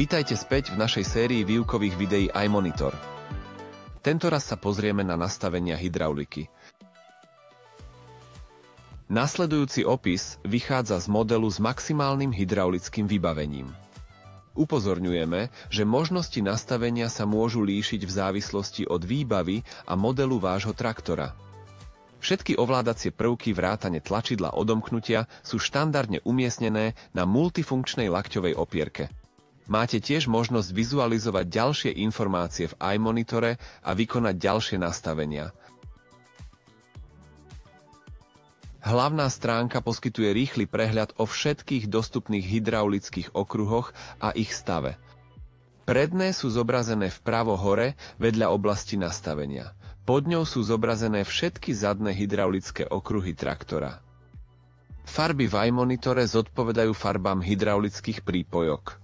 Vítajte späť v našej sérii výukových videí iMonitor. Tentoraz sa pozrieme na nastavenia hydrauliky. Nasledujúci opis vychádza z modelu s maximálnym hydraulickým vybavením. Upozorňujeme, že možnosti nastavenia sa môžu líšiť v závislosti od výbavy a modelu vášho traktora. Všetky ovládacie prvky vrátane tlačidla odomknutia sú štandardne umiestnené na multifunkčnej lakťovej opierke. Máte tiež možnosť vizualizovať ďalšie informácie v iMonitore a vykonať ďalšie nastavenia. Hlavná stránka poskytuje rýchly prehľad o všetkých dostupných hydraulických okruhoch a ich stave. Predné sú zobrazené vpravo hore vedľa oblasti nastavenia. Pod ňou sú zobrazené všetky zadné hydraulické okruhy traktora. Farby v iMonitore zodpovedajú farbám hydraulických prípojok.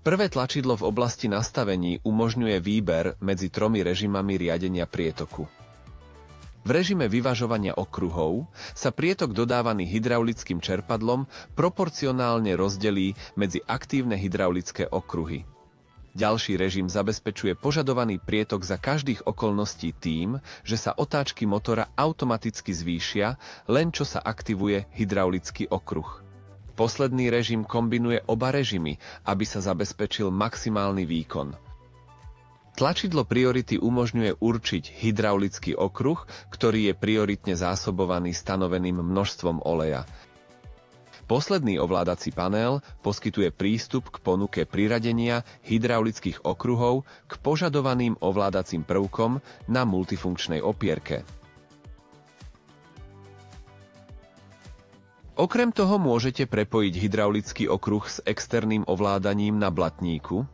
Prvé tlačidlo v oblasti nastavení umožňuje výber medzi 3 režimami riadenia prietoku. V režime vyvažovania okruhov sa prietok dodávaný hydraulickým čerpadlom proporcionálne rozdelí medzi aktívne hydraulické okruhy. Ďalší režim zabezpečuje požadovaný prietok za každých okolností tým, že sa otáčky motora automaticky zvýšia, len čo sa aktivuje hydraulický okruh. Posledný režim kombinuje oba režimy, aby sa zabezpečil maximálny výkon. Tlačidlo priority umožňuje určiť hydraulický okruh, ktorý je prioritne zásobovaný stanoveným množstvom oleja. Posledný ovládací panel poskytuje prístup k ponuke priradenia hydraulických okruhov k požadovaným ovládacím prvkom na multifunkčnej opierke. Okrem toho môžete prepojiť hydraulický okruh s externým ovládaním na blatníku.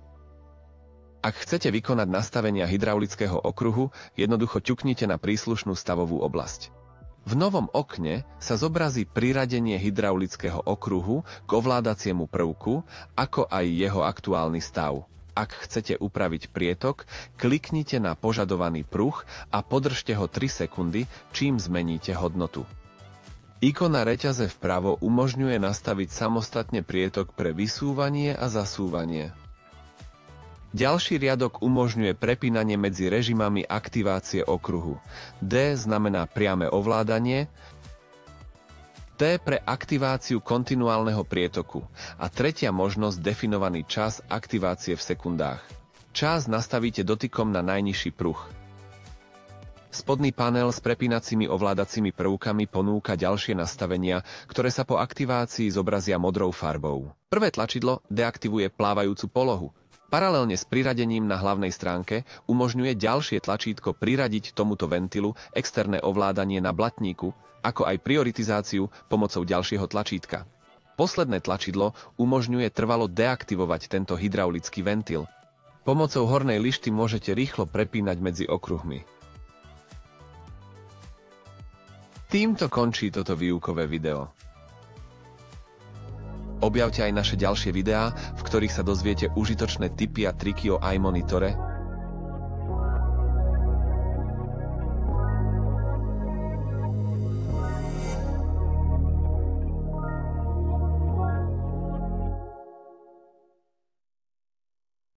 Ak chcete vykonať nastavenia hydraulického okruhu, jednoducho ťuknite na príslušnú stavovú oblasť. V novom okne sa zobrazí priradenie hydraulického okruhu k ovládaciemu prvku, ako aj jeho aktuálny stav. Ak chcete upraviť prietok, kliknite na požadovaný pruh a podržte ho 3 sekundy, čím zmeníte hodnotu. Ikona reťaze vpravo umožňuje nastaviť samostatne prietok pre vysúvanie a zasúvanie. Ďalší riadok umožňuje prepínanie medzi režimami aktivácie okruhu. D znamená priame ovládanie, T pre aktiváciu kontinuálneho prietoku a tretia možnosť definovaný čas aktivácie v sekundách. Čas nastavíte dotykom na najnižší pruh. Spodný panel s prepínacími ovládacími prvkami ponúka ďalšie nastavenia, ktoré sa po aktivácii zobrazia modrou farbou. Prvé tlačidlo deaktivuje plávajúcu polohu. Paralelne s priradením na hlavnej stránke umožňuje ďalšie tlačítko priradiť tomuto ventilu externé ovládanie na blatníku, ako aj prioritizáciu pomocou ďalšieho tlačítka. Posledné tlačidlo umožňuje trvalo deaktivovať tento hydraulický ventil. Pomocou hornej lišty môžete rýchlo prepínať medzi okruhmi. Týmto končí toto výukové video. Objavte aj naše ďalšie videá, v ktorých sa dozviete užitočné tipy a triky o iMonitore,